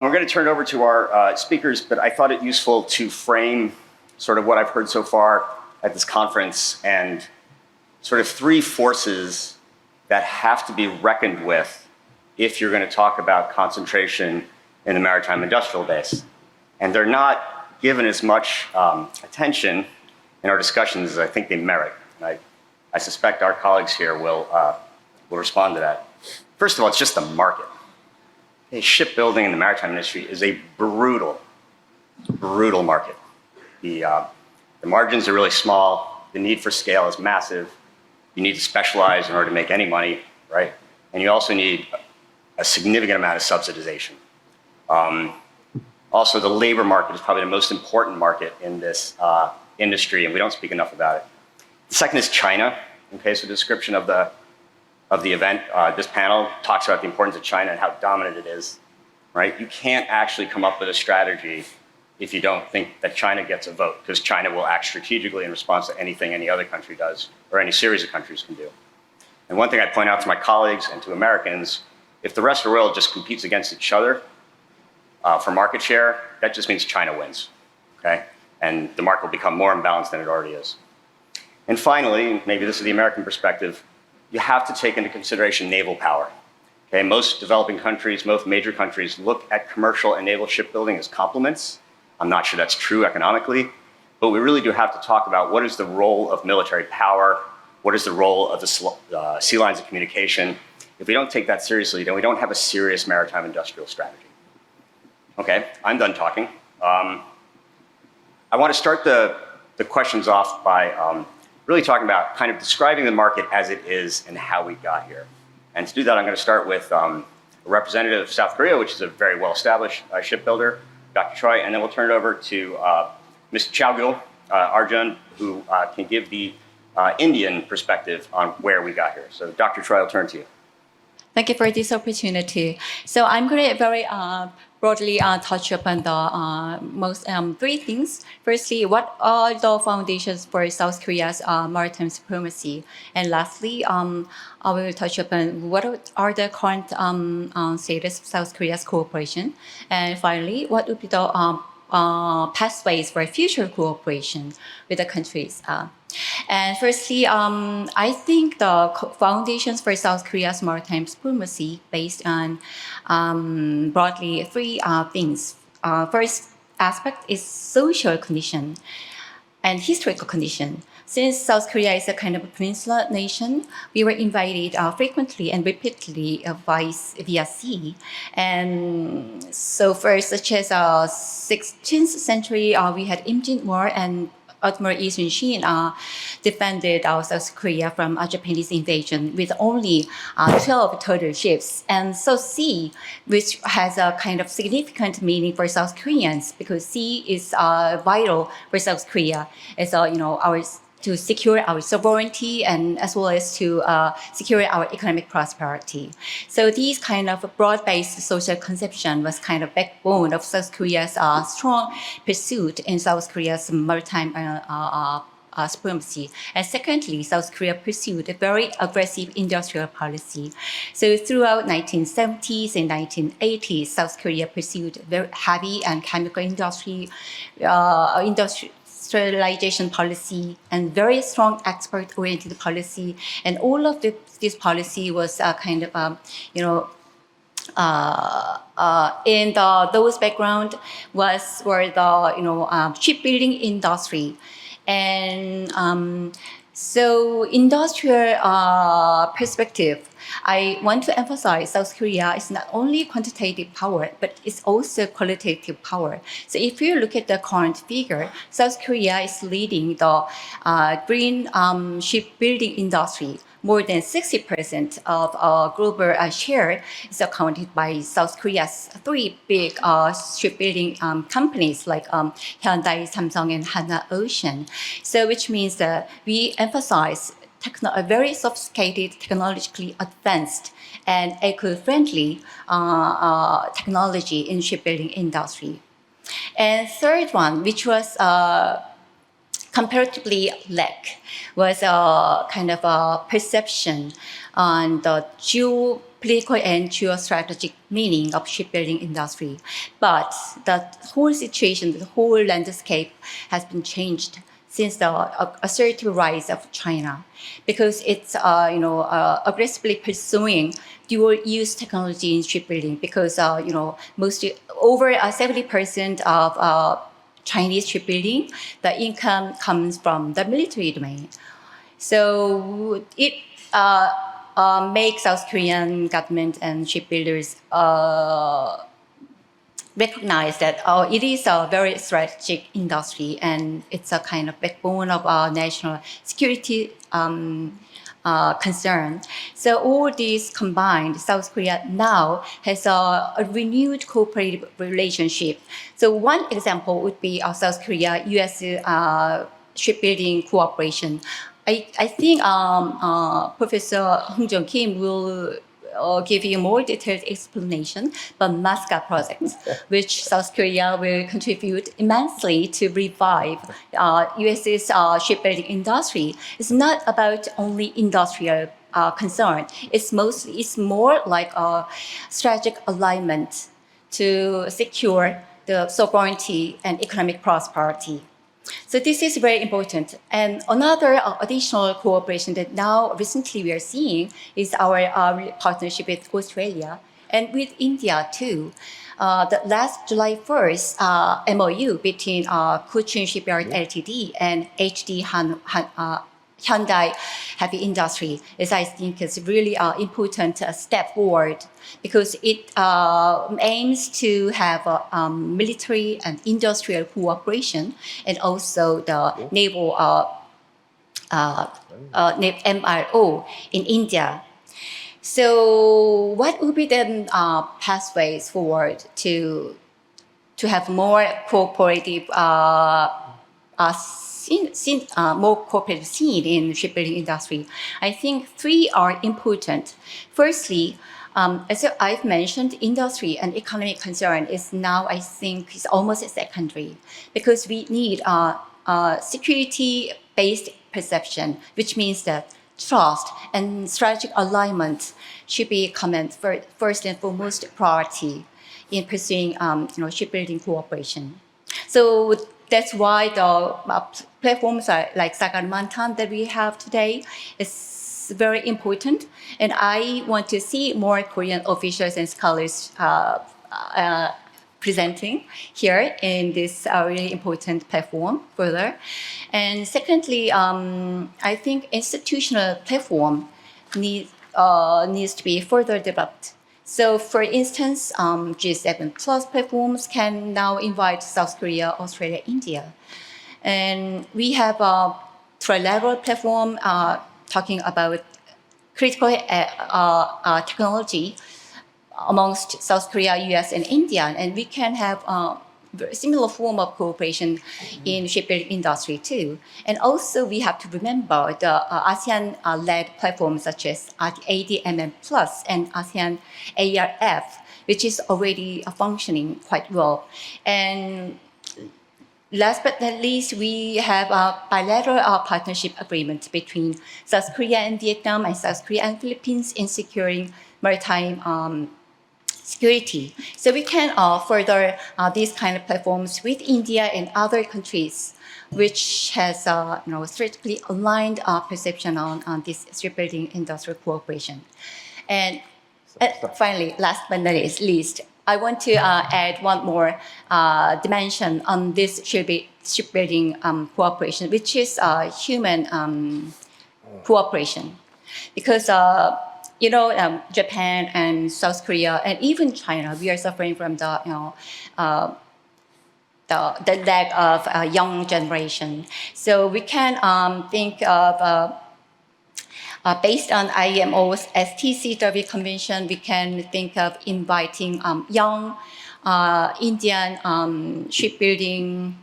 We're going to turn it over to our speakers, but I thought it useful to frame sort of what I've heard so far at this conference and sort of three forces that have to be reckoned with if you're going to talk about concentration in the maritime industrial base. And they're not given as much attention in our discussions as I think they merit. And I suspect our colleagues here will respond to that. First of all, it's just the market. Shipbuilding in the maritime industry is a brutal market. The margins are really small. The need for scale is massive. You need to specialize in order to make any money, right? And you also need a significant amount of subsidization. Also, the labor market is probably the most important market in this industry, and we don't speak enough about it. The second is China. Okay, so the description of the event, this panel talks about the importance of China and how dominant it is, right? You can't actually come up with a strategy if you don't think that China gets a vote, because China will act strategically in response to anything any other country does, or any series of countries can do. And one thing I point out to my colleagues and to Americans, if the rest of the world just competes against each other for market share, that just means China wins, okay? And the market will become more imbalanced than it already is. And finally, maybe this is the American perspective, you have to take into consideration naval power. Okay, most developing countries, most major countries look at commercial and naval shipbuilding as complements. I'm not sure that's true economically, but we really do have to talk about what is the role of military power, what is the role of the sea lines of communication. If we don't take that seriously, then we don't have a serious maritime industrial strategy. Okay, I'm done talking. I want to start the questions off by really talking about kind of describing the market as it is and how we got here. And to do that, I'm going to start with a representative of South Korea, which is a very well-established shipbuilder, Dr. Choi, and then we'll turn it over to Mr. Chaugul Arjun, who can give the Indian perspective on where we got here. So Dr. Choi, I'll turn to you. Thank you for this opportunity. So I'm going to very broadly touch upon the most three things. Firstly, what are the foundations for South Korea's maritime supremacy? And lastly, I will touch upon what are the current status of South Korea's cooperation. And finally, what would be the pathways for future cooperation with the countries. And firstly, I think the foundations for South Korea's maritime supremacy based on broadly three things. First aspect is social condition and historical condition. Since South Korea is a kind of a peninsula nation, we were invited frequently and repeatedly via sea. And so first, such as 16th century, we had Imjin War and Admiral Lee Sun-shin defended South Korea from Japanese invasion with only 12 total ships. And so sea, which has a kind of significant meaning for South Koreans, because sea is vital for South Korea as to secure our sovereignty and as well as to secure our economic prosperity. So these kind of broad-based social conception was kind of backbone of South Korea's strong pursuit in South Korea's maritime supremacy. And secondly, South Korea pursued a very aggressive industrial policy. So throughout 1970s and 1980s, South Korea pursued very heavy and chemical industrialization policy and very strong export-oriented policy, and all of this policy was kind of in those background were the shipbuilding industry, and so industrial perspective. I want to emphasize South Korea is not only quantitative power, but it's also qualitative power. So if you look at the current figure, South Korea is leading the green shipbuilding industry. More than 60% of global share is accounted by South Korea's three big shipbuilding companies like Hyundai, Samsung, and Hanwha Ocean. So which means that we emphasize a very sophisticated, technologically advanced, and eco-friendly technology in shipbuilding industry. And third one, which was comparatively lack, was a kind of a perception on the political and geostrategic meaning of shipbuilding industry. But the whole situation, the whole landscape has been changed since the assertive rise of China, because it's aggressively pursuing dual-use technology in shipbuilding. Because mostly over 70% of Chinese shipbuilding, the income comes from the military domain. So it makes South Korean government and shipbuilders recognize that it is a very strategic industry and it's a kind of backbone of our national security concern. So all these combined, South Korea now has a renewed cooperative relationship. So one example would be South Korea-US shipbuilding cooperation. I think Professor Hong Jong Kim will give you more detailed explanation about MASCA projects, which South Korea will contribute immensely to revive US's shipbuilding industry. It's not about only industrial concern. It's more like a strategic alignment to secure the sovereignty and economic prosperity. So this is very important. And another additional cooperation that now recently we are seeing is our partnership with Australia and with India too. The last July 1st MOU between Kuchun Shipyard Ltd and Hyundai Heavy Industry is, I think, is really an important step forward, because it aims to have military and industrial cooperation, and also the naval MRO in India. So what would be the pathways forward to have more cooperative more cooperative scene in shipbuilding industry? I think three are important. Firstly, as I've mentioned, industry and economic concern is now, I think, is almost secondary, because we need security-based perception, which means that trust and strategic alignment should be command first and foremost priority in pursuing shipbuilding cooperation. So that's why the platforms like Sagarmantan that we have today is very important. And I want to see more Korean officials and scholars presenting here in this really important platform further. And secondly, I think institutional platform needs to be further developed. So for instance, G7 Plus platforms can now invite South Korea, Australia, India. And we have a trilateral platform talking about critical technology amongst South Korea, US, and India. And we can have a similar form of cooperation in shipbuilding industry too. And also we have to remember the ASEAN-led platforms such as ADMM Plus and ASEAN ARF, which is already functioning quite well. And last but not least, we have a bilateral partnership agreement between South Korea and Vietnam and South Korea and Philippines in securing maritime security. So we can further these kind of platforms with India and other countries, which has strategically aligned perception on this shipbuilding industrial cooperation. And finally, last but not least, I want to add one more dimension on this shipbuilding cooperation, which is human cooperation. Because Japan and South Korea and even China, we are suffering from the lack of a young generation. So we can think of based on IMO's STCW convention, we can think of inviting young Indian shipbuilding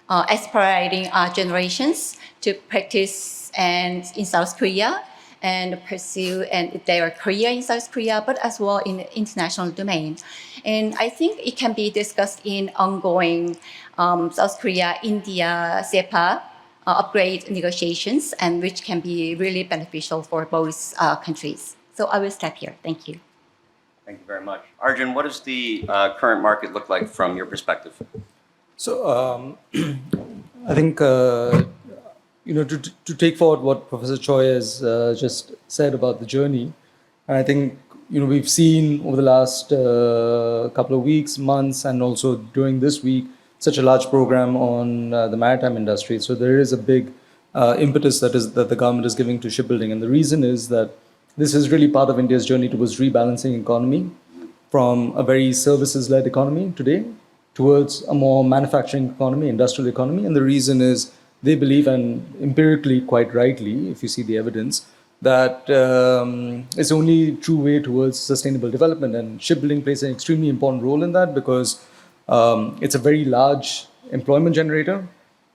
aspiring generations to practice in South Korea and pursue their career in South Korea, but as well in the international domain. And I think it can be discussed in ongoing South Korea-India CEPA upgrade negotiations, and which can be really beneficial for both countries. So So I will stop here. Thank you. Thank you very much. Arjun, what does the current market look like from your perspective? So I think to take forward what Professor Choi has just said about the journey, and I think we've seen over the last couple of weeks, months, and also during this week such a large program on the maritime industry. So there is a big impetus that the government is giving to shipbuilding, and the reason is that this is really part of India's journey towards rebalancing economy from a very services-led economy today towards a more manufacturing economy, industrial economy. And the reason is they believe, and empirically quite rightly, if you see the evidence, that it's the only true way towards sustainable development. And shipbuilding plays an extremely important role in that because it's a very large employment generator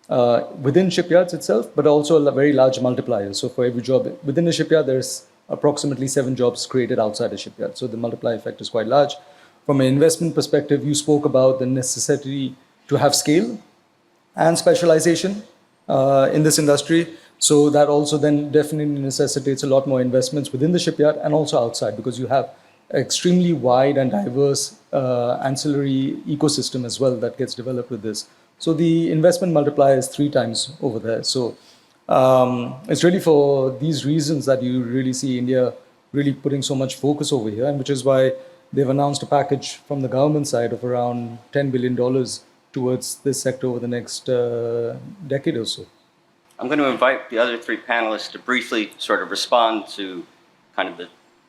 within shipyards itself, but also a very large multiplier. So for every job within a shipyard, there's approximately 7 jobs created outside a shipyard. So the multiplier effect is quite large. From an investment perspective, you spoke about the necessity to have scale and specialization in this industry. So that also then definitely necessitates a lot more investments within the shipyard and also outside, because you have extremely wide and diverse ancillary ecosystem as well that gets developed with this. So the investment multiplier is 3 times over there. So it's really for these reasons that you really see India really putting so much focus over here, and which is why they've announced a package from the government side of around $10 billion towards this sector over the next decade or so. I'm going to invite the other 3 panelists to briefly sort of respond to kind of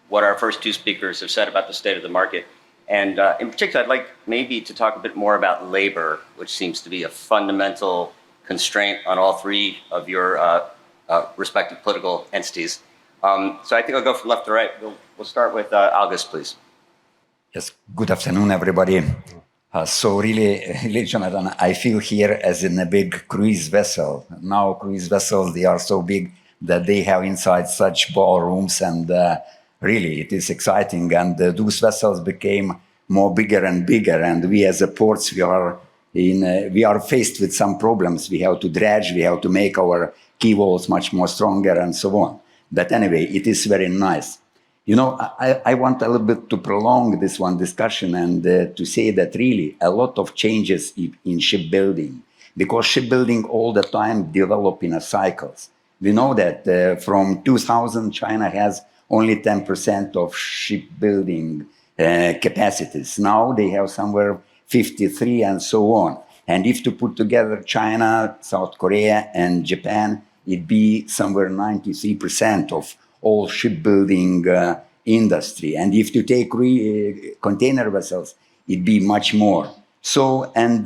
what our first 2 speakers have said about the state of the market. And in particular, I'd like maybe to talk a bit more about labor, which seems to be a fundamental constraint on all 3 of your respective political entities. So I think I'll go from left to right. We'll start with August, please. Yes, good afternoon, everybody. So really, Jonathan, I feel here as in a big cruise vessel. Now cruise vessels, they are so big that they have inside such ballrooms, and really it is exciting. And those vessels became more bigger and bigger. And we as a ports, we are faced with some problems. We have to dredge, we have to make our quay walls much more stronger and so on. But anyway, it is very nice. I want a little bit to prolong this one discussion and to say that really a lot of changes in shipbuilding, because shipbuilding all the time develop in cycles. We know that from 2000, China has only 10% of shipbuilding capacities. Now they have somewhere 53 and so on. And if to put together China, South Korea, and Japan, it'd be somewhere 93% of all shipbuilding industry. And if you take container vessels, it'd be much more. So, and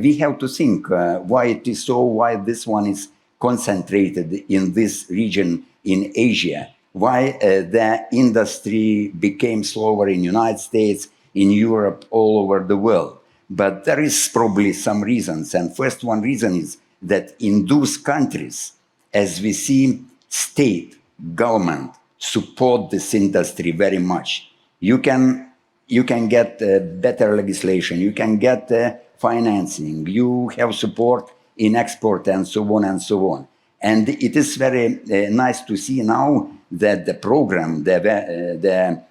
we have to think why it is so, why this one is concentrated in this region in Asia, why the industry became slower in United States, in Europe, all over the world. But there is probably some reasons. And first one reason is that in those countries, as we see state, government support this industry very much. You can get better legislation, you can get financing, you have support in export and so on and so on. And it is very nice to see now that the program, the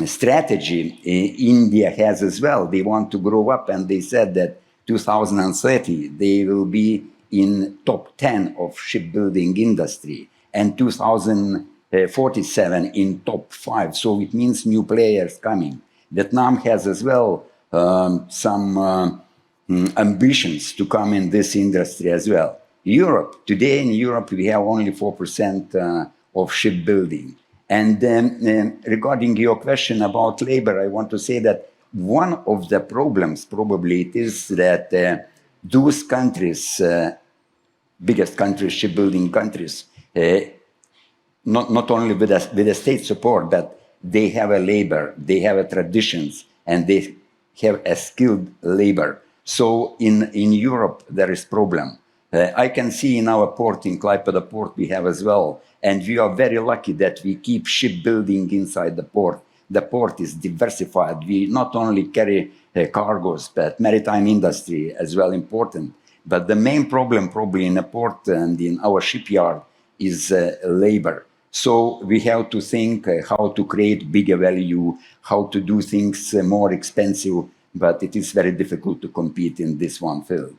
strategy India has as well. They want to grow up, and they said that 2030 they will be in top 10 of shipbuilding industry, and 2047 in top 5. So it means new players coming. Vietnam has as well some ambitions to come in this industry as well. Europe, today in Europe we have only 4% of shipbuilding. And regarding your question about labor, I want to say that one of the problems probably it is that those countries, biggest countries, shipbuilding countries, not only with the state support, but they have a labor, they have a traditions, and they have a skilled labor. So in Europe there is problem. I can see in our port, in Klaipėda port, we have as well. And we are very lucky that we keep shipbuilding inside the port. The port is diversified. We not only carry cargoes, but maritime industry as well important. But the main problem probably in the port and in our shipyard is labor. So we have to think how to create bigger value, how to do things more expensive, but it is very difficult to compete in this one field.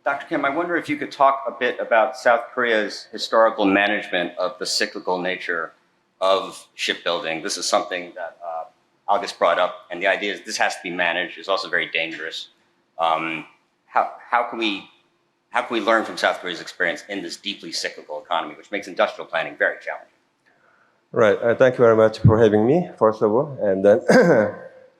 Dr. Kim, I wonder if you could talk a bit about South Korea's historical management of the cyclical nature of shipbuilding. This is something that August brought up, and the idea is this has to be managed. It's also very dangerous. How can we learn from South Korea's experience in this deeply cyclical economy, which makes industrial planning very challenging? Right. Thank you very much for having me, first of all. And then,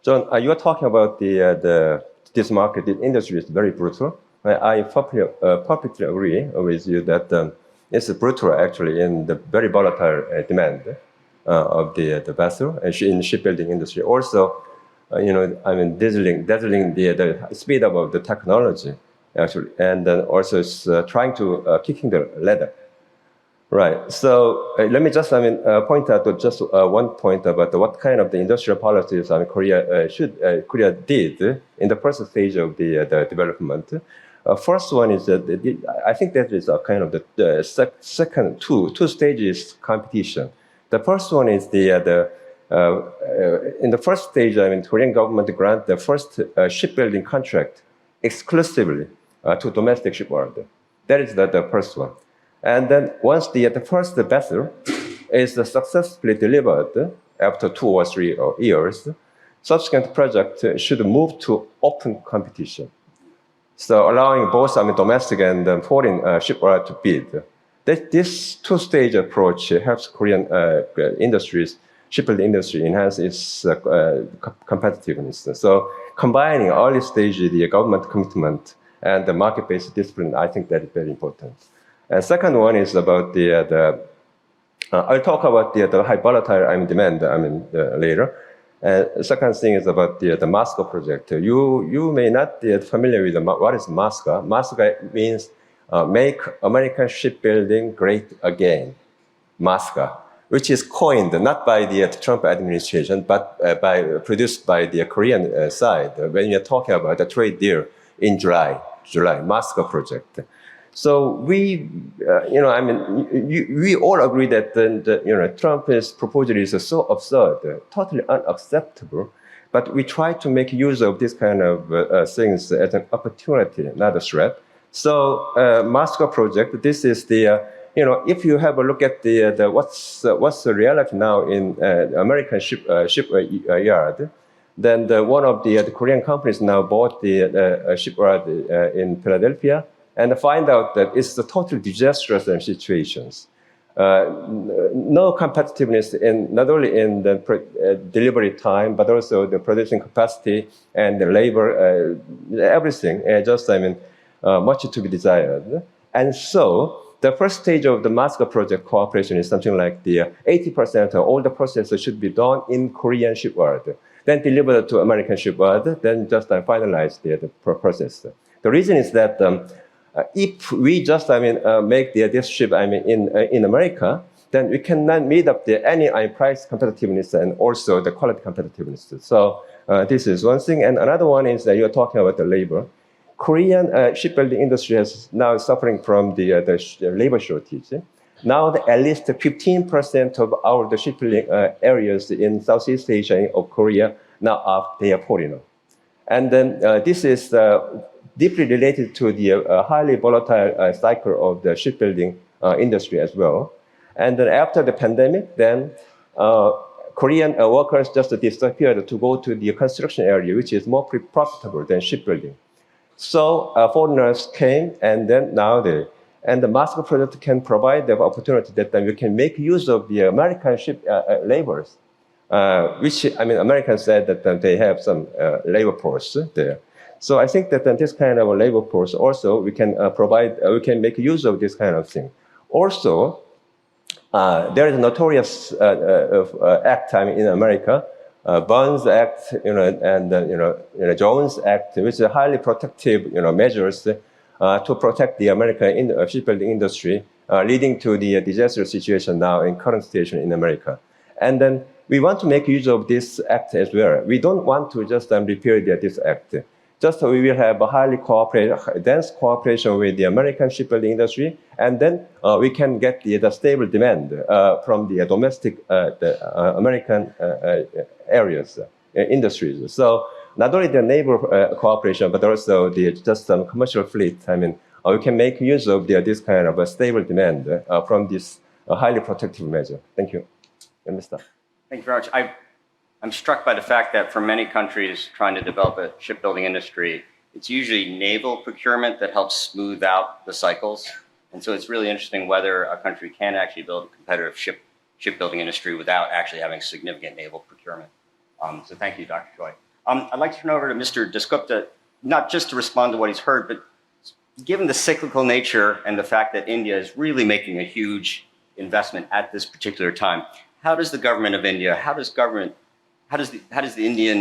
John, you are talking about this market, the industry is very brutal. I perfectly agree with you that it's brutal actually in the very volatile demand of the vessel in the shipbuilding industry. Also, dazzling the speed up of the technology actually, and then also it's trying to kicking the ladder. Right. So let me just point out to just one point about what kind of the industrial policies Korea did in the first stage of the development. First one is that I think that is a kind of the second two stages competition. The first one is in the first stage, Korean government grant the first shipbuilding contract exclusively to domestic shipyard. That is the first one. And then once the first vessel is successfully delivered after 2 or 3 years, subsequent project should move to open competition. So allowing both domestic and foreign shipyard to bid. This two-stage approach helps Korean shipbuilding industry enhance its competitiveness. So combining early stage the government commitment and the market-based discipline, I think that is very important. And second one is about I'll talk about the high volatile demand later. Second thing is about the MASCA project. You may not be familiar with what is MASCA. MASCA means Make American Shipbuilding Great Again, MASCA, which is coined not by the Trump administration, but produced by the Korean side when you're talking about the trade deal in July, MASCA project. So we all agree that Trump's proposal is so absurd, totally unacceptable. But we try to make use of this kind of things as an opportunity, not a threat. So MASCA project, this is if you have a look at what's the reality now in American shipyard, then one of the Korean companies now bought the shipyard in Philadelphia, and find out that it's a totally disastrous situations. No competitiveness not only in the delivery time, but also the production capacity and the labor, everything. Much to be desired. And so the first stage of the MASCA project cooperation is something like the 80% of all the processes should be done in Korean shipyard, then delivered to American shipyard, then just finalize the process. The reason is that if we just make this ship in America, then we cannot meet up any price competitiveness and also the quality competitiveness. So this is one thing. And another one is that you're talking about the labor. Korean shipbuilding industry is now suffering from the labor shortage. Now at least 15% of the shipbuilding areas in Southeast Asia of Korea now they are foreigner. And then this is deeply related to the highly volatile cycle of the shipbuilding industry as well. And then after the pandemic, then Korean workers just disappeared to go to the construction area, which is more profitable than shipbuilding. So foreigners came, and then and the MASCA project can provide the opportunity that then we can make use of the American ship laborers, which Americans said that they have some labor force there. So I think that this kind of a labor force also we can we can make use of this kind of thing. Also, there is a notorious act in America, Burns Act, and Jones Act, which is highly protective, measures to protect the American shipbuilding industry, leading to the disaster situation now in current situation in America. And then we want to make use of this act as well. We don't want to just repeal this act. just we will have a dense cooperation with the American shipbuilding industry, and then we can get the stable demand from the domestic American areas, industries. So not only the naval cooperation, but also just some commercial fleet. I mean, we can make use of this kind of a stable demand from this highly protective measure. Thank you. Mr. Thank you very much. I'm struck by the fact that for many countries trying to develop a shipbuilding industry, it's usually naval procurement that helps smooth out the cycles. And so it's really interesting whether a country can actually build a competitive shipbuilding industry without actually having significant naval procurement. So thank you, Dr. Choi. I'd like to turn over to Mr. Dasgupta, not just to respond to what he's heard, but given the cyclical nature and the fact that India is really making a huge investment at this particular time, how does the government of India, how does the Indian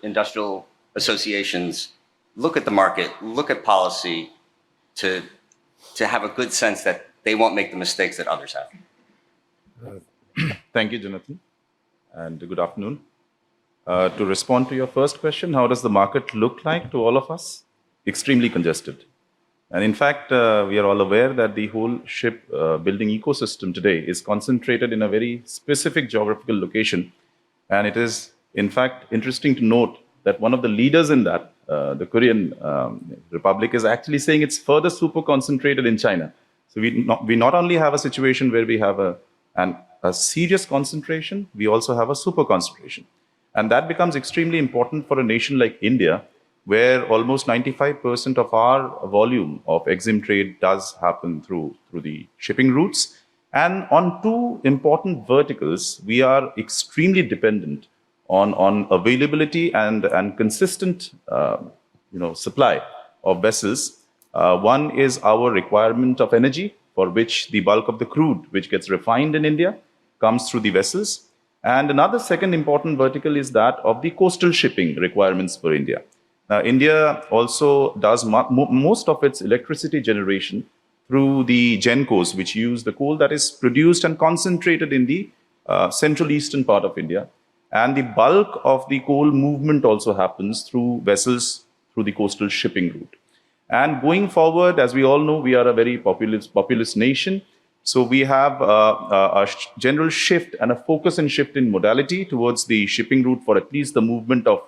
industrial associations look at the market, look at policy to have a good sense that they won't make the mistakes that others have? Thank you, Jonathan, and good afternoon. To respond to your first question, how does the market look like to all of us? Extremely congested. And in fact, we are all aware that the whole ship building ecosystem today is concentrated in a very specific geographical location. And it is, in fact, interesting to note that one of the leaders in that, the Korean Republic, is actually saying it's further super concentrated in China. So we not only have a situation where we have a serious concentration, we also have a super concentration. And that becomes extremely important for a nation like India, where almost 95% of our volume of EXIM trade does happen through the shipping routes. And on two important verticals, we are extremely dependent on availability and consistent supply of vessels. One is our requirement of energy, for which the bulk of the crude which gets refined in India comes through the vessels. And another second important vertical is that of the coastal shipping requirements for India. Now, India also does most of its electricity generation through the GenCos, which use the coal that is produced and concentrated in the central eastern part of India. And the bulk of the coal movement also happens through vessels through the coastal shipping route. And going forward, as we all know, we are a very populous nation. So we have a general shift and a focus and shift in modality towards the shipping route for at least the movement of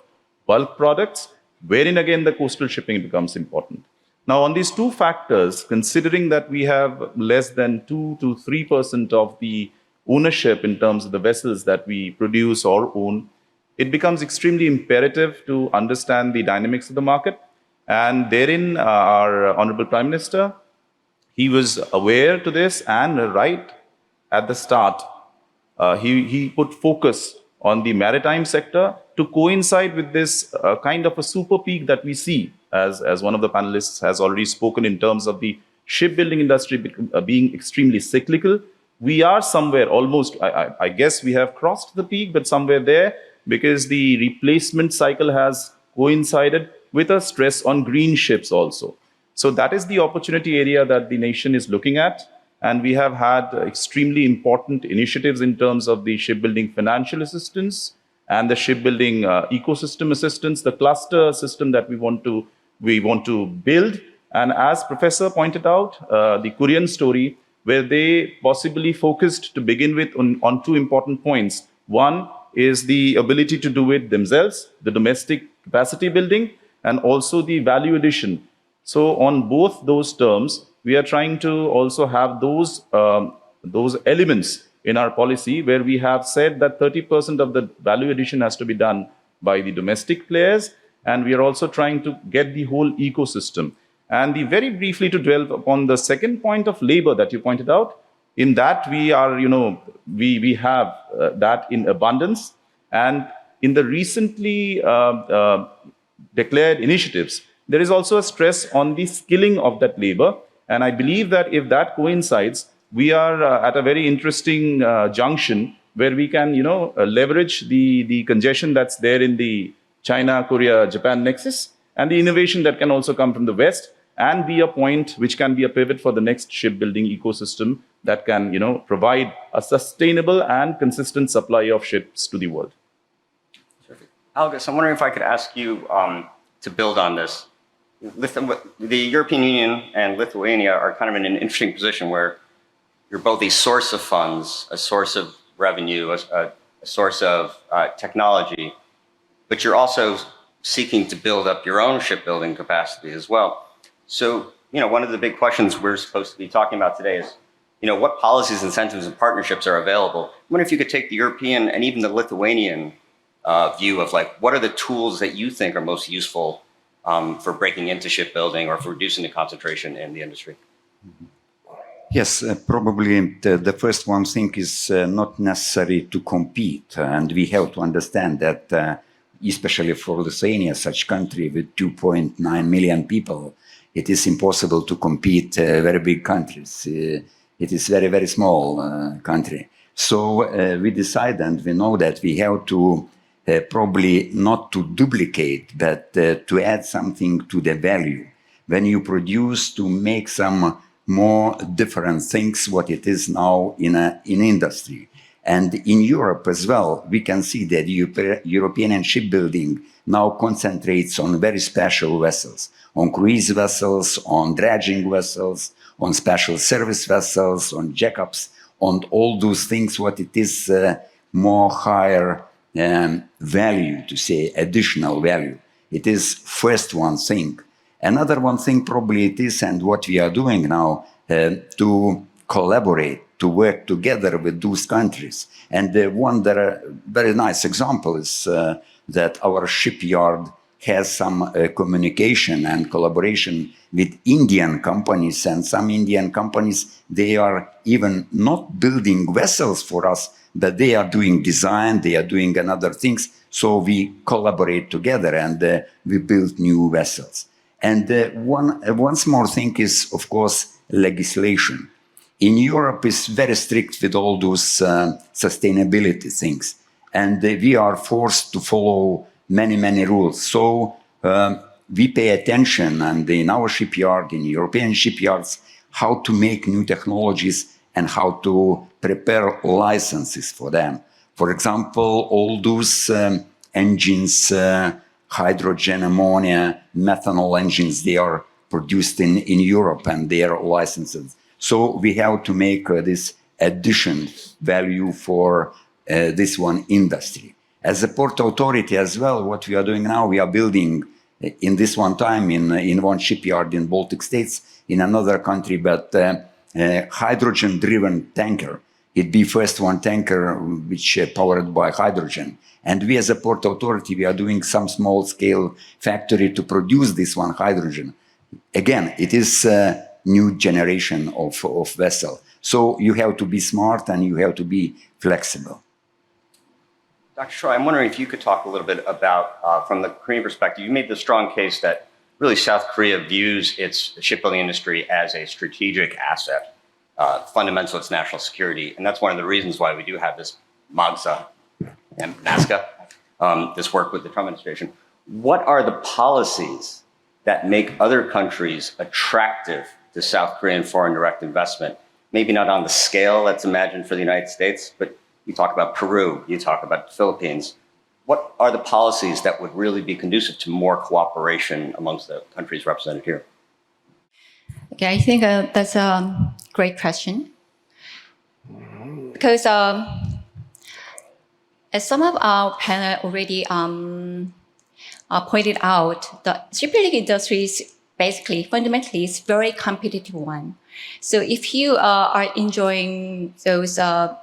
bulk products, wherein again the coastal shipping becomes important. Now, on these two factors, considering that we have less than 2 to 3% of the ownership in terms of the vessels that we produce or own, it becomes extremely imperative to understand the dynamics of the market. And therein, our Honorable Prime Minister, he was aware to this, and right at the start, he put focus on the maritime sector to coincide with this kind of a super peak that we see, as one of the panelists has already spoken in terms of the shipbuilding industry being extremely cyclical. We are somewhere almost, I guess we have crossed the peak, but somewhere there, because the replacement cycle has coincided with a stress on green ships also. So that is the opportunity area that the nation is looking at. And we have had extremely important initiatives in terms of the shipbuilding financial assistance and the shipbuilding ecosystem assistance, the cluster system that we want to build. And as Professor pointed out, the Korean story, where they possibly focused to begin with on two important points. One is the ability to do it themselves, the domestic capacity building, and also the value addition. So on both those terms, we are trying to also have those elements in our policy, where we have said that 30% of the value addition has to be done by the domestic players, and we are also trying to get the whole ecosystem. And very briefly to dwell upon the second point of labor that you pointed out, in that we are, we have that in abundance. And in the recently declared initiatives, there is also a stress on the skilling of that labor. And I believe that if that coincides, we are at a very interesting junction where we can, leverage the congestion that's there in the China, Korea, Japan nexus, and the innovation that can also come from the West, and be a point which can be a pivot for the next shipbuilding ecosystem that can, provide a sustainable and consistent supply of ships to the world. Terrific. Algis, I'm wondering if I could ask you, to build on this, the European Union and Lithuania are kind of in an interesting position where you're both a source of funds, a source of revenue, a source of technology, but you're also seeking to build up your own shipbuilding capacity as well. So, one of the big questions we're supposed to be talking about today is, what policies, incentives, and partnerships are available? I wonder if you could take the European and even the Lithuanian view of what are the tools that you think are most useful for breaking into shipbuilding or for reducing the concentration in the industry? Yes, probably the first one thing is not necessary to compete, and we have to understand that, especially for Lithuania, such country with 2.9 million people, it is impossible to compete very big countries. It is very, very small country. So we decide, and we know that we have to probably not to duplicate, but to add something to the value. When you produce, to make some more different things what it is now in industry. And in Europe as well, we can see that European shipbuilding now concentrates on very special vessels, on cruise vessels, on dredging vessels, on special service vessels, on jackups, on all those things what it is more higher value, to say additional value. It is first one thing. Another one thing probably it is, and what we are doing now, to collaborate, to work together with those countries. And one very nice example is that our shipyard has some communication and collaboration with Indian companies, and some Indian companies, they are even not building vessels for us, but they are doing design, they are doing another things. So we collaborate together and we build new vessels. And one small thing is, of course, legislation. In Europe, it's very strict with all those sustainability things. And we are forced to follow many, many rules. So we pay attention, and in our shipyard, in European shipyards, how to make new technologies and how to prepare licenses for them. For example, all those engines, hydrogen, ammonia, methanol engines, they are produced in Europe and they are licensed. So we have to make this addition value for this one industry. As a port authority as well, what we are doing now, we are building in this one time in one shipyard in Baltic States, in another country, but hydrogen-driven tanker. It be first one tanker which powered by hydrogen. And we as a port authority, we are doing some small scale factory to produce this one hydrogen. Again, it is a new generation of vessel. So you have to be smart and you have to be flexible. Dr. Choi, I'm wondering if you could talk a little bit about, from the Korean perspective, you made the strong case that really South Korea views its shipbuilding industry as a strategic asset, fundamental to its national security. And that's one of the reasons why we do have this MAGSA and NASCA, this work with the Trump administration. What are the policies that make other countries attractive to South Korean foreign direct investment? Maybe not on the scale that's imagined for the United States, but you talk about Peru, you talk about the Philippines. What are the policies that would really be conducive to more cooperation amongst the countries represented here? Okay, I think that's a great question. Because as some of our panel already pointed out, the shipbuilding industry is basically, fundamentally, is very competitive one. So if you are enjoying those a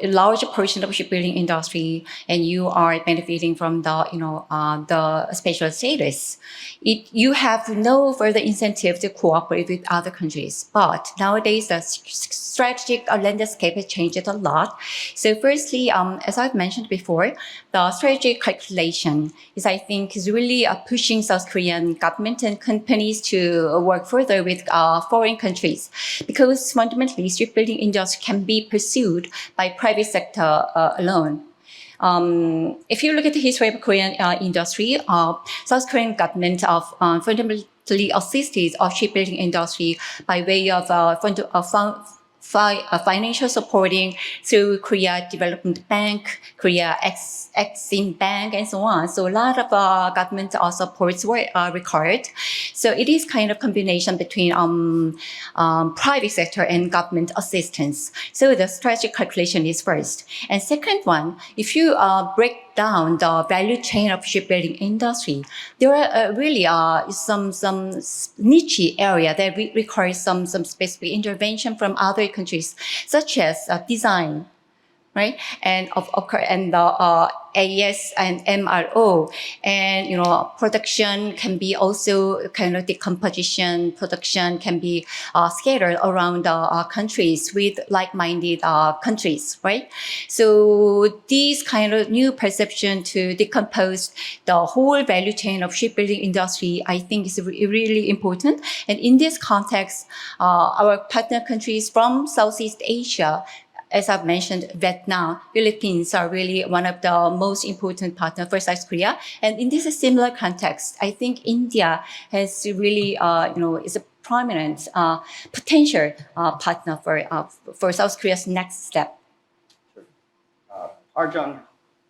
large portion of shipbuilding industry, and you are benefiting from the special status, you have no further incentive to cooperate with other countries. But nowadays, the strategic landscape has changed a lot. So firstly, as I've mentioned before, the strategic calculation is, I think, is really pushing South Korean government and companies to work further with foreign countries, because fundamentally, shipbuilding industry can be pursued by private sector alone. If you look at the history of Korean industry, South Korean government fundamentally assisted our shipbuilding industry by way of financial supporting through Korea Development Bank, Korea Exim Bank, and so on. So a lot of government supports were required. So it is kind of combination between private sector and government assistance. So the strategic calculation is first. And second one, if you break down the value chain of shipbuilding industry, there are really some niche area that requires some specific intervention from other countries, such as design, right? And of course, and the AES and MRO, and production can be also kind of decomposition. Production can be scattered around the countries with like-minded countries, right? So these kind of new perception to decompose the whole value chain of shipbuilding industry, I think is really important. And in this context, our partner countries from Southeast Asia, as I've mentioned, Vietnam, Philippines are really one of the most important partners for South Korea. And in this similar context, I think India has really, is a prominent potential partner for South Korea's next step. Arjun,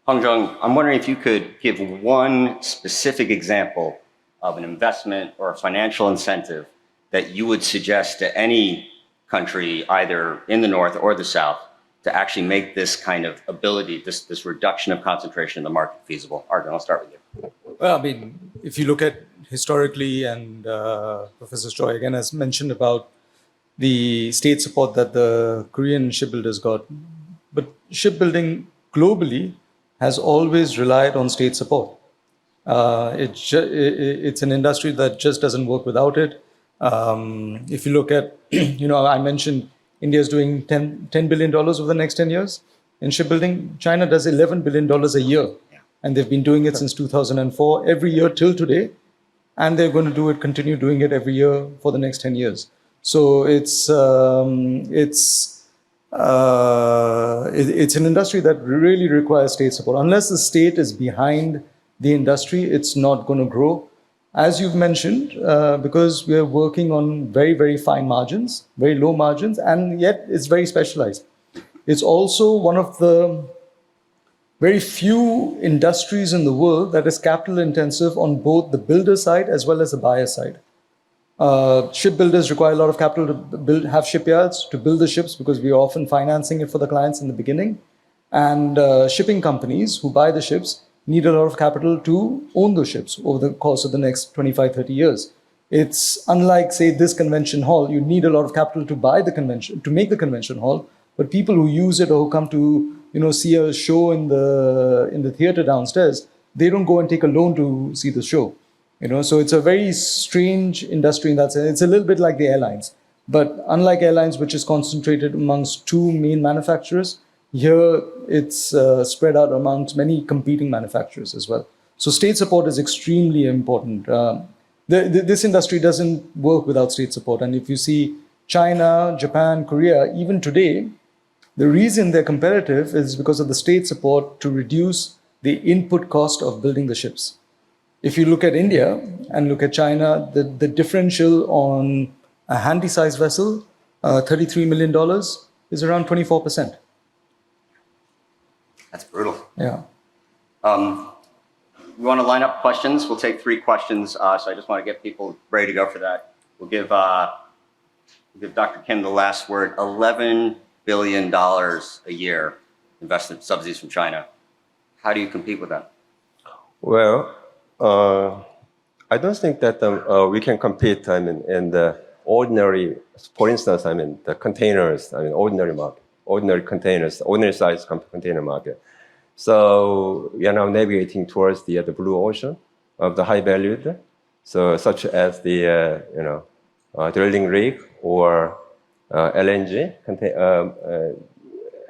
Hongzhong, I'm wondering if you could give one specific example of an investment or a financial incentive that you would suggest to any country, either in the North or the South, to actually make this kind of ability, this reduction of concentration in the market feasible. Arjun, I'll start with you. Well, I mean, if you look at historically, and Professor Choi again has mentioned about the state support that the Korean shipbuilders got, but shipbuilding globally has always relied on state support. It's an industry that just doesn't work without it. If you look at, I mentioned India is doing $10 billion over the next 10 years in shipbuilding. China does $11 billion a year. And they've been doing it since 2004, every year till today. And they're going to continue doing it every year for the next 10 years. So it's an industry that really requires state support. Unless the state is behind the industry, it's not going to grow. As you've mentioned, because we're working on very, very fine margins, very low margins, and yet it's very specialized. It's also one of the very few industries in the world that is capital intensive on both the builder side as well as the buyer side. Shipbuilders require a lot of capital to have shipyards, to build the ships, because we are often financing it for the clients in the beginning. And shipping companies who buy the ships need a lot of capital to own those ships over the course of the next 25, 30 years. It's unlike, say, this convention hall. You need a lot of capital to buy the convention, to make the convention hall. But people who use it or who come to, see a show in the theater downstairs, they don't go and take a loan to see the show. So it's a very strange industry in that sense. It's a little bit like the airlines. But unlike airlines, which is concentrated amongst two main manufacturers, here it's spread out amongst many competing manufacturers as well. So state support is extremely important. This industry doesn't work without state support. And if you see China, Japan, Korea, even today, the reason they're competitive is because of the state support to reduce the input cost of building the ships. If you look at India and look at China, the differential on a handy-sized vessel, $33 million, is around 24%. That's brutal. Yeah. We want to line up questions. We'll take 3 questions. So I just want to get people ready to go for that. We'll give Dr. Kim the last word. $11 billion a year invested subsidies from China. How do you compete with that? Well, I don't think that we can compete. In the ordinary, for instance, the containers. Ordinary market, ordinary containers, ordinary size container market. So we are now navigating towards the blue ocean of the high valued, so such as the drilling rig or LNG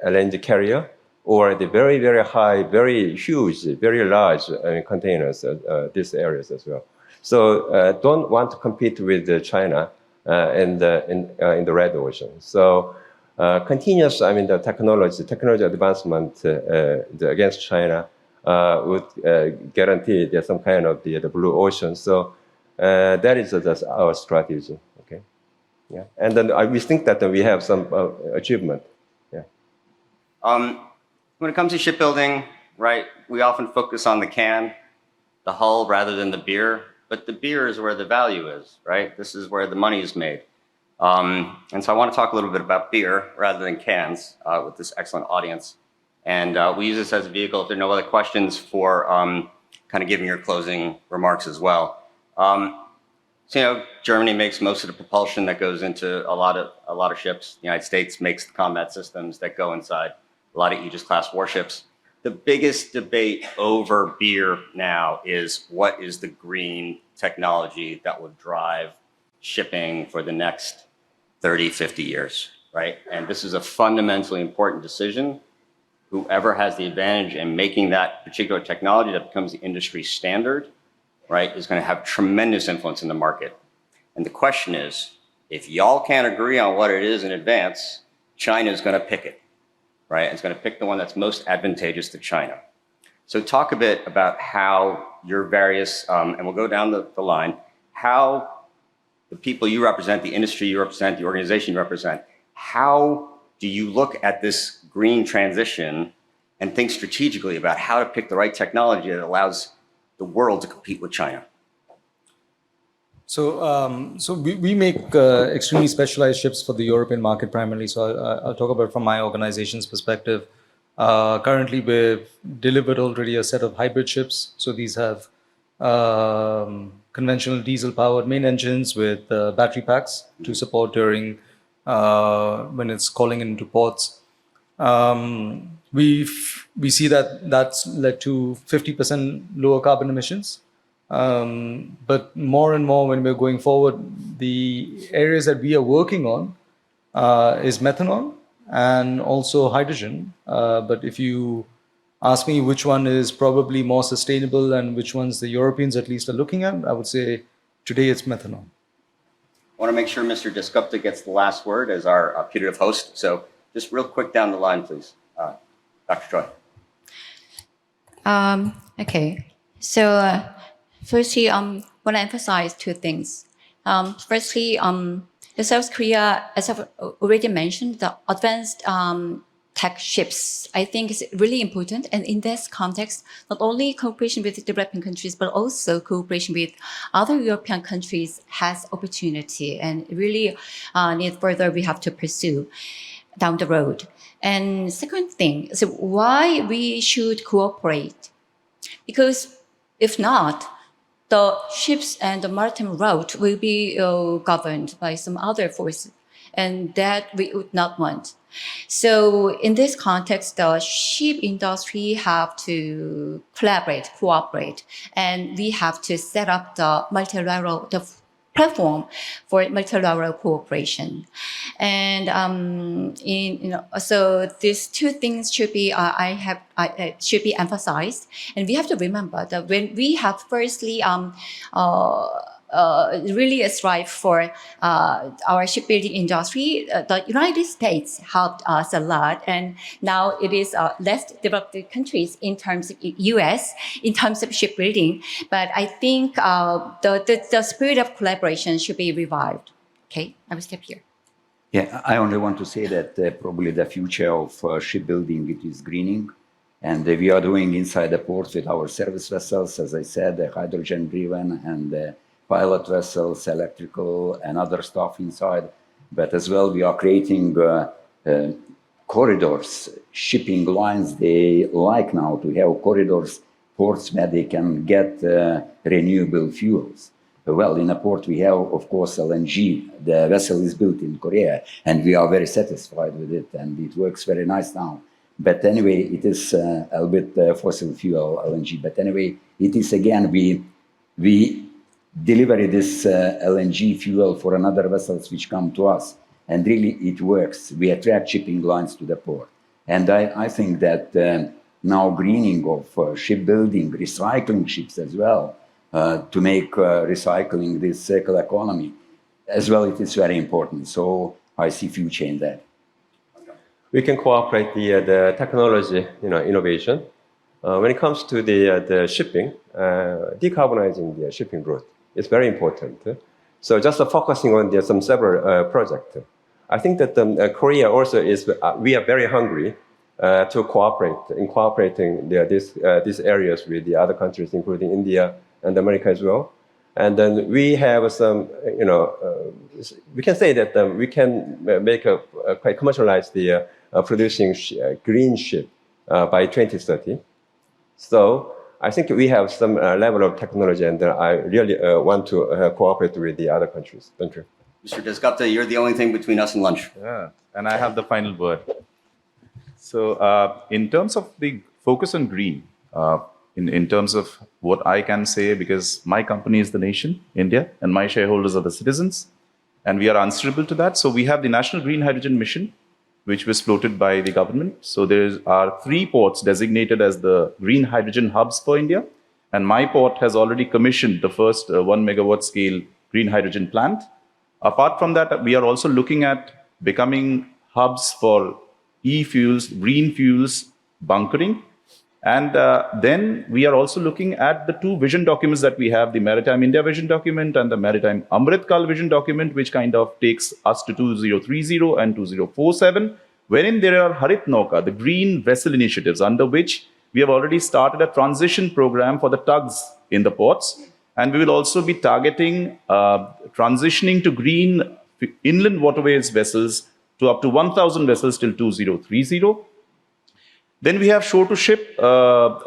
LNG carrier, or the very, very high, very huge, very large containers, these areas as well. So don't want to compete with China in the red ocean. So continuous, the technology advancement against China would guarantee there's some kind of the blue ocean. So that is just our strategy. Okay. Yeah, and then we think that we have some achievement. Yeah. When it comes to shipbuilding, right, we often focus on the can, the hull, rather than the beer. But the beer is where the value is, right? This is where the money is made. And so I want to talk a little bit about beer rather than cans with this excellent audience. And we use this as a vehicle. If there are no other questions, for kind of giving your closing remarks as well. So, Germany makes most of the propulsion that goes into a lot of ships. The United States makes the combat systems that go inside a lot of Aegis-class warships. The biggest debate over beer now is what is the green technology that will drive shipping for the next 30, 50 years, right? And this is a fundamentally important decision. Whoever has the advantage in making that particular technology that becomes the industry standard, right, is going to have tremendous influence in the market. And the question is, if y'all can't agree on what it is in advance, China is going to pick it, right? It's going to pick the one that's most advantageous to China. So talk a bit about how your various, and we'll go down the line, how the people you represent, the industry you represent, the organization you represent, how do you look at this green transition and think strategically about how to pick the right technology that allows the world to compete with China? So we make extremely specialized ships for the European market primarily. So I'll talk about from my organization's perspective. Currently, we've delivered already a set of hybrid ships. So these have conventional diesel-powered main engines with battery packs to support during when it's calling into ports. We see that that's led to 50% lower carbon emissions. But more and more when we're going forward, the areas that we are working on is methanol and also hydrogen. But if you ask me which one is probably more sustainable and which ones the Europeans at least are looking at, I would say today it's methanol. I want to make sure Mr. Desgupta gets the last word as our putative host. So just real quick down the line, please. Dr. Choi. Okay. So firstly, I want to emphasize two things. Firstly, the South Korea, as I've already mentioned, the advanced tech ships, I think is really important. And in this context, not only cooperation with developing countries, but also cooperation with other European countries has opportunity and really need further we have to pursue down the road. And second thing is why we should cooperate. Because if not, the ships and the maritime route will be governed by some other force, and that we would not want. So in this context, the ship industry have to collaborate, cooperate, and we have to set up the platform for multilateral cooperation. And so these two things should be should be emphasized. And we have to remember that when we have firstly really strive for our shipbuilding industry, the United States helped us a lot, and now it is less developed countries in terms of US, in terms of shipbuilding. But I think the spirit of collaboration should be revived. Okay, I will stop here. Yeah, I only want to say that probably the future of shipbuilding, it is greening. And we are doing inside the port with our service vessels, as I said, hydrogen-driven and pilot vessels, electrical and other stuff inside. But as well, we are creating corridors, shipping lines. They like now to have corridors, ports where they can get renewable fuels. Well, in a port, we have, of course, LNG. The vessel is built in Korea, and we are very satisfied with it, and it works very nice now. But anyway, it is a bit fossil fuel LNG. But anyway, it is again, we deliver this LNG fuel for another vessels which come to us. And really it works. We attract shipping lines to the port. And I think that now greening of shipbuilding, recycling ships as well, to make recycling this circular economy, as well, it is very important. So I see future in that. We can cooperate the technology, innovation. When it comes to the shipping, decarbonizing the shipping route is very important. So just focusing on some several projects. I think that Korea also is, we are very hungry to cooperate, incorporating these areas with the other countries, including India and America as well. And then we have some, we can say that we can quite commercialize the producing green ship by 2030. So I think we have some level of technology, and I really want to cooperate with the other countries. Thank you. Mr. Desgupta, you're the only thing between us and lunch. Yeah, and I have the final word. So, in terms of the focus on green, in terms of what I can say, because my company is the nation, India, and my shareholders are the citizens, and we are answerable to that. So, we have the National Green Hydrogen Mission, which was floated by the government. So, there are 3 ports designated as the green hydrogen hubs for India, and my port has already commissioned the first 1 megawatt scale green hydrogen plant. Apart from that, we are also looking at becoming hubs for e-fuels, green fuels, bunkering. And then we are also looking at the 2 vision documents that we have, the Maritime India vision document and the Maritime Amrit Kal vision document, which kind of takes us to 2030 and 2047, wherein there are Harit Nauka, the green vessel initiatives, under which we have already started a transition program for the tugs in the ports. And we will also be targeting transitioning to green inland waterways vessels to up to 1,000 vessels till 2030. Then we have shore-to-ship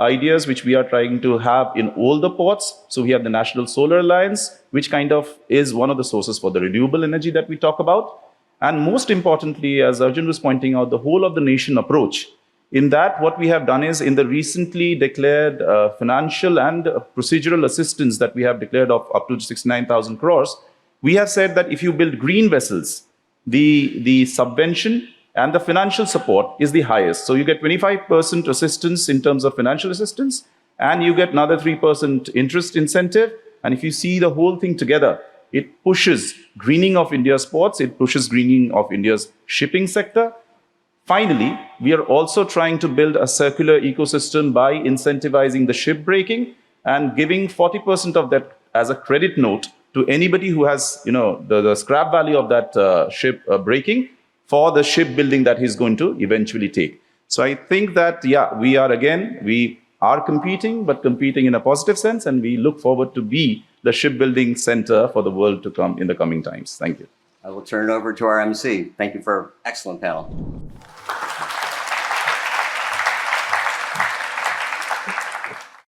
ideas, which we are trying to have in all the ports. So we have the National Solar Alliance, which kind of is one of the sources for the renewable energy that we talk about. And most importantly, as Arjun was pointing out, the whole of the nation approach. In that, what we have done is, in the recently declared financial and procedural assistance that we have declared of up to 69,000 crores, we have said that if you build green vessels, the subvention and the financial support is the highest. So you get 25% assistance in terms of financial assistance, and you get another 3% interest incentive. And if you see the whole thing together, it pushes greening of India's ports, it pushes greening of India's shipping sector. Finally, we are also trying to build a circular ecosystem by incentivizing the ship breaking and giving 40% of that as a credit note to anybody who has, the scrap value of that ship breaking for the shipbuilding that he's going to eventually take. So I think that, we are competing, but competing in a positive sense, and we look forward to be the shipbuilding center for the world to come in the coming times. Thank you. I will turn it over to our MC. Thank you for an excellent panel.